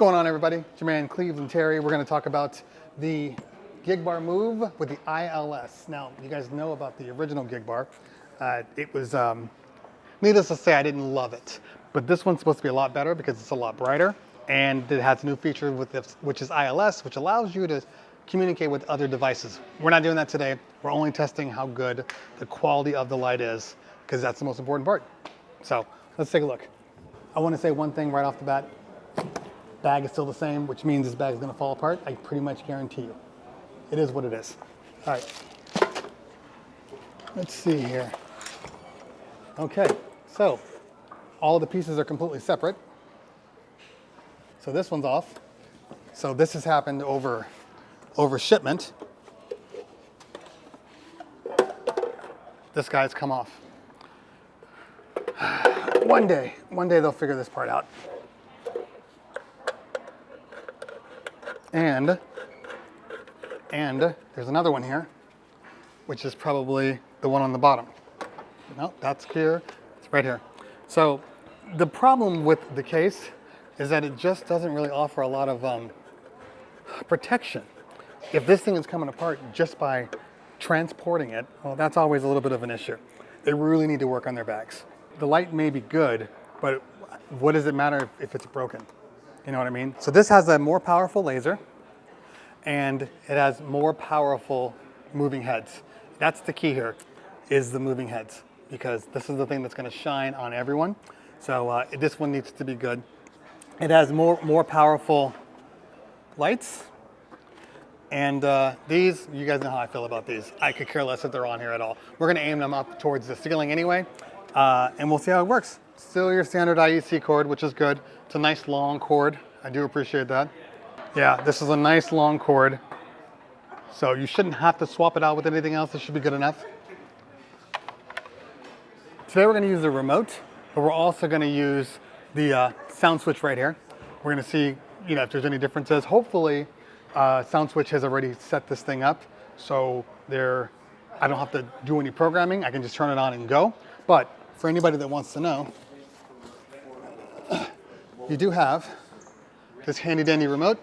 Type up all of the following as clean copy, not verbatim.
going on, everybody? Jermaine, Cleveland, Terry. We're going to talk about the gig bar move with the ILS. Now, you guys know about the original gig bar. It was, needless to say, I didn't love it. But this one's supposed to be a lot better because it's a lot brighter. And it has a new feature with this, which is ILS, which allows you to communicate with other devices. We're not doing that today. We're only testing how good the quality of the light is, because that's the most important part. So let's take a look. I want to say one thing right off the bat. Bag is still the same, which means this bag is going to fall apart. I pretty much guarantee you. It is what it is. All right. Let's see here. Okay, so all the pieces are completely separate. So this one's off. So this has happened over shipment. This guy's come off. One day they'll figure this part out. And there's another one here, which is probably the one on the bottom. No, that's here, it's right here. So the problem with the case is that it just doesn't really offer a lot of protection. If this thing is coming apart just by transporting it, well, that's always a little bit of an issue. They really need to work on their bags. The light may be good, but what does it matter if it's broken? You know what I mean? So this has a more powerful laser, and it has more powerful moving heads. That's the key here, is the moving heads, because this is the thing that's going to shine on everyone. So this one needs to be good. It has more powerful lights, and these, you guys know how I feel about these. I could care less if they're on here at all. We're going to aim them up towards the ceiling anyway, and we'll see how it works. Still your standard IEC cord, which is good. It's a nice long cord. I do appreciate that. Yeah, this is a nice long cord. So you shouldn't have to swap it out with anything else. This should be good enough. Today we're going to use the remote, but we're also going to use the sound switch right here. We're going to see, if there's any differences. Hopefully, sound switch has already set this thing up, so I don't have to do any programming. I can just turn it on and go. But for anybody that wants to know, you do have this handy dandy remote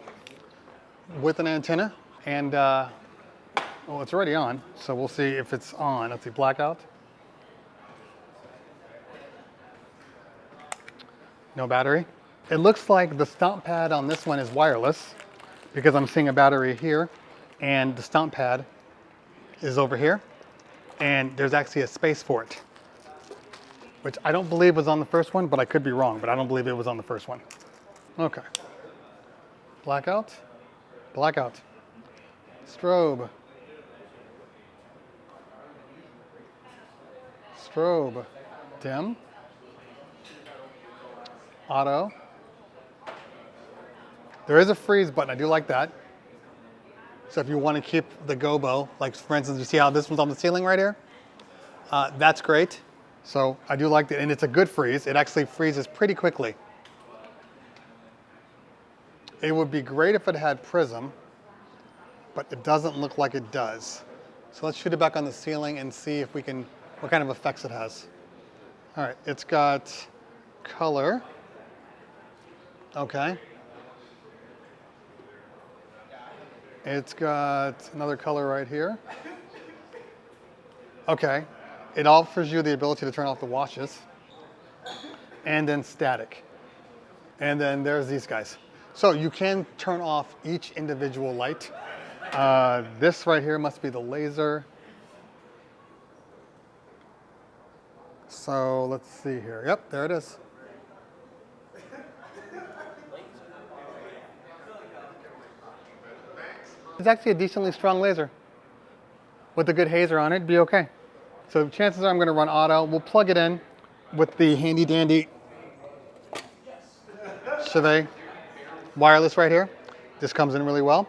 with an antenna, and well, it's already on, so we'll see if it's on. Let's see, blackout. No battery. It looks like the stomp pad on this one is wireless, because I'm seeing a battery here, and the stomp pad is over here, and there's actually a space for it, which I don't believe was on the first one, but I could be wrong, but I don't believe it was on the first one. Okay. Blackout, blackout, strobe, strobe, dim, auto. There is a freeze button, I do like that. So if you want to keep the gobo, like for instance, you see how this one's on the ceiling right here? That's great. So I do like that, and it's a good freeze. It actually freezes pretty quickly. It would be great if it had prism, but it doesn't look like it does. So let's shoot it back on the ceiling and see if we can, what kind of effects it has. All right, it's got color. Okay. It's got another color right here. Okay. It offers you the ability to turn off the washes, and then static. And then there's these guys. So you can turn off each individual light. This right here must be the laser. So let's see here. Yep, there it is. It's actually a decently strong laser. With a good hazer on it, it'd be okay. So chances are I'm going to run auto. We'll plug it in with the handy dandy Chevy wireless right here. This comes in really well.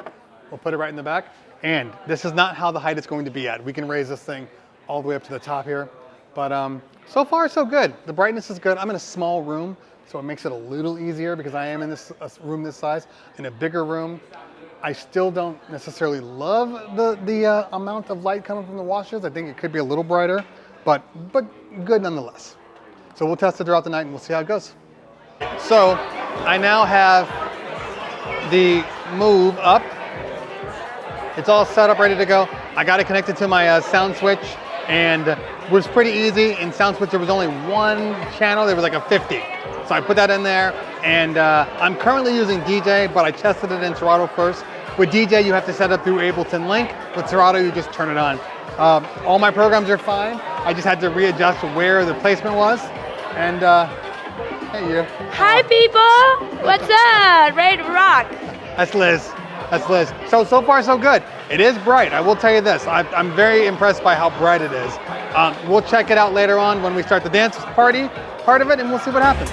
We'll put it right in the back. And this is not how the height it's going to be at. We can raise this thing all the way up to the top here. But so far, so good. The brightness is good. I'm in a small room, so it makes it a little easier because I am in this room this size. In a bigger room, I still don't necessarily love the amount of light coming from the washers. I think it could be a little brighter, but good nonetheless. So we'll test it throughout the night and we'll see how it goes. So I now have the Move up. It's all set up, ready to go. I got it connected to my sound switch, and it was pretty easy. In sound switch, there was only one channel. There was like a 50. So I put that in there, and I'm currently using DJ, but I tested it in Serato first. With DJ, you have to set up through Ableton Link. With Serato, you just turn it on. All my programs are fine. I just had to readjust where the placement was. And hey, you. Hi, people. What's up? Ready to rock? That's Liz. That's Liz. So far, so good. It is bright. I will tell you this. I'm very impressed by how bright it is. We'll check it out later on when we start the dance party part of it, and we'll see what happens.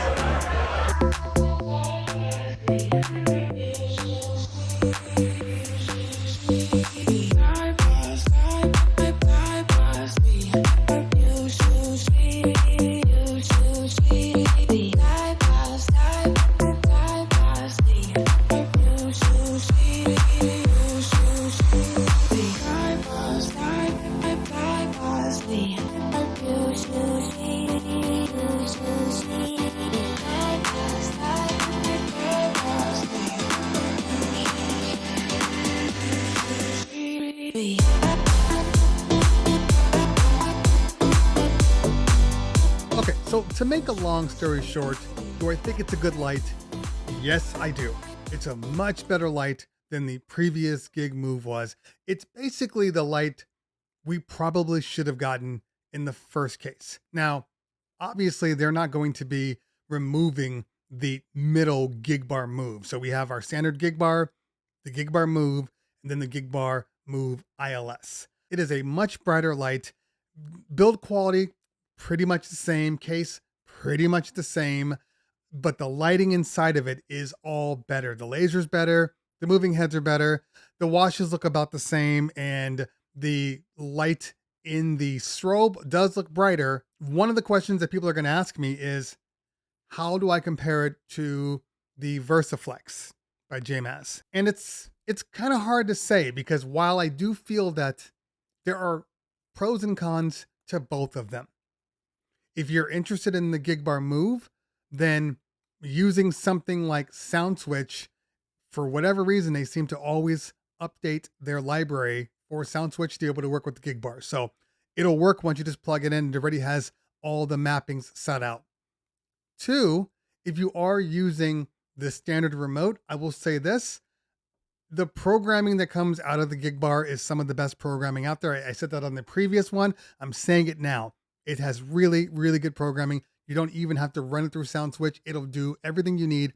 Okay, so to make a long story short, do I think it's a good light? Yes, I do. It's a much better light than the previous Gig Move was. It's basically the light we probably should have gotten in the first case. Now, obviously, they're not going to be removing the middle gig bar move. So we have our standard gig bar, the gig bar move, and then the gig bar move ILS. It is a much brighter light. Build quality, pretty much the same. Case, pretty much the same. But the lighting inside of it is all better. The laser's better. The moving heads are better. The washes look about the same. And the light in the strobe does look brighter. One of the questions that people are going to ask me is, how do I compare it to the VersaFlex by JMaz? And it's kind of hard to say, because while I do feel that there are pros and cons to both of them. If you're interested in the gig bar move, then using something like SoundSwitch, for whatever reason, they seem to always update their library for SoundSwitch to be able to work with the gig bar. So it'll work once you just plug it in. It already has all the mappings set out. 2, if you are using the standard remote, I will say this. The programming that comes out of the gig bar is some of the best programming out there. I said that on the previous one. I'm saying it now. It has really, really good programming. You don't even have to run it through SoundSwitch. It'll do everything you need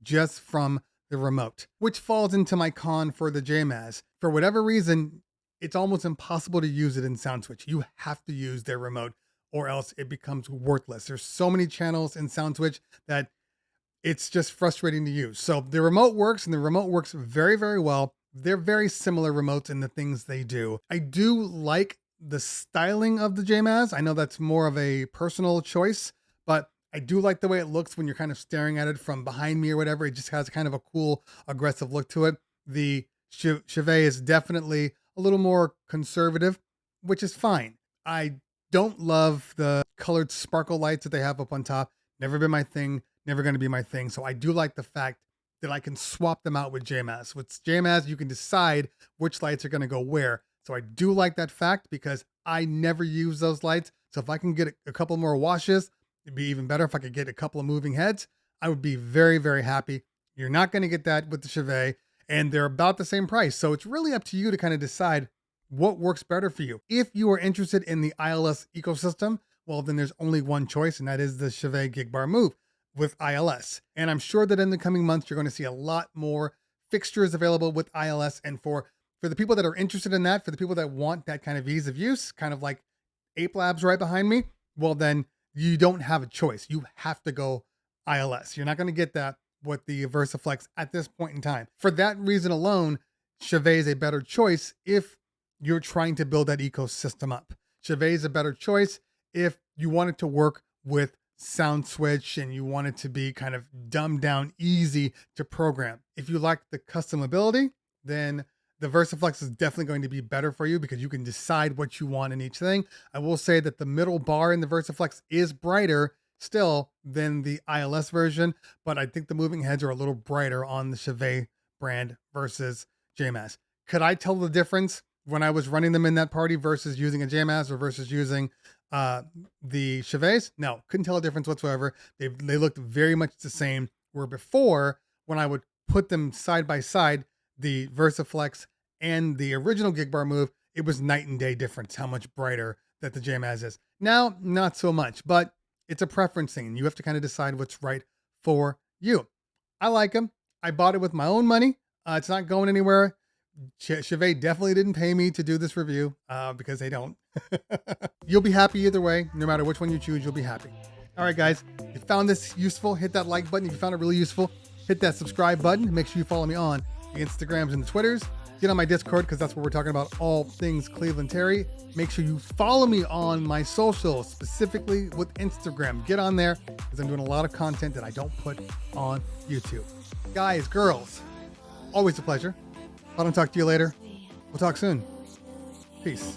just from the remote, which falls into my con for the JMaz. For whatever reason, it's almost impossible to use it in SoundSwitch. You have to use their remote or else it becomes worthless. There's so many channels in SoundSwitch that it's just frustrating to use. So the remote works, and the remote works very, very well. They're very similar remotes in the things they do. I do like the styling of the JMaz. I know that's more of a personal choice, but I do like the way it looks when you're kind of staring at it from behind me or whatever. It just has kind of a cool, aggressive look to it. The Chevet is definitely a little more conservative, which is fine. I don't love the colored sparkle lights that they have up on top. Never been my thing, never going to be my thing. So I do like the fact that I can swap them out with JMaz. With JMaz, you can decide which lights are going to go where. So I do like that fact, because I never use those lights. So if I can get a couple more washes, it'd be even better. If I could get a couple of moving heads, I would be very, very happy. You're not going to get that with the Chevet, and they're about the same price. So it's really up to you to kind of decide what works better for you. If you are interested in the ILS ecosystem, well, then there's only one choice, and that is the Chevet Gig Bar Move with ILS. And I'm sure that in the coming months, you're going to see a lot more fixtures available with ILS. And for the people that are interested in that, for the people that want that kind of ease of use, kind of like Ape Labs right behind me, well, then you don't have a choice. You have to go ILS. You're not going to get that with the VersaFlex at this point in time. For that reason alone, Chevet is a better choice if you're trying to build that ecosystem up. Chevet is a better choice if you want it to work with SoundSwitch and you want it to be kind of dumbed down, easy to program. If you like the customability, then the VersaFlex is definitely going to be better for you, because you can decide what you want in each thing. I will say that the middle bar in the VersaFlex is brighter still than the ILS version, but I think the moving heads are a little brighter on the Chevet brand versus JMAS. Could I tell the difference when I was running them in that party versus using a JMAS or versus using the Chevets? No, couldn't tell a difference whatsoever. They looked very much the same. Where before, when I would put them side by side, the VersaFlex and the original Gig Bar Move, it was night and day difference how much brighter that the JMAS is. Now, not so much, but it's a preference thing. You have to kind of decide what's right for you. I like them. I bought it with my own money. It's not going anywhere. Chevet definitely didn't pay me to do this review because they don't. You'll be happy either way. No matter which one you choose, you'll be happy. All right, guys, if you found this useful, hit that like button. If you found it really useful, hit that subscribe button. Make sure you follow me on the Instagrams and the Twitters. Get on my Discord because that's where we're talking about all things Cleveland Terry. Make sure you follow me on my socials, specifically with Instagram. Get on there because I'm doing a lot of content that I don't put on YouTube. Guys, girls, always a pleasure. If I don't talk to you later, we'll talk soon. Peace.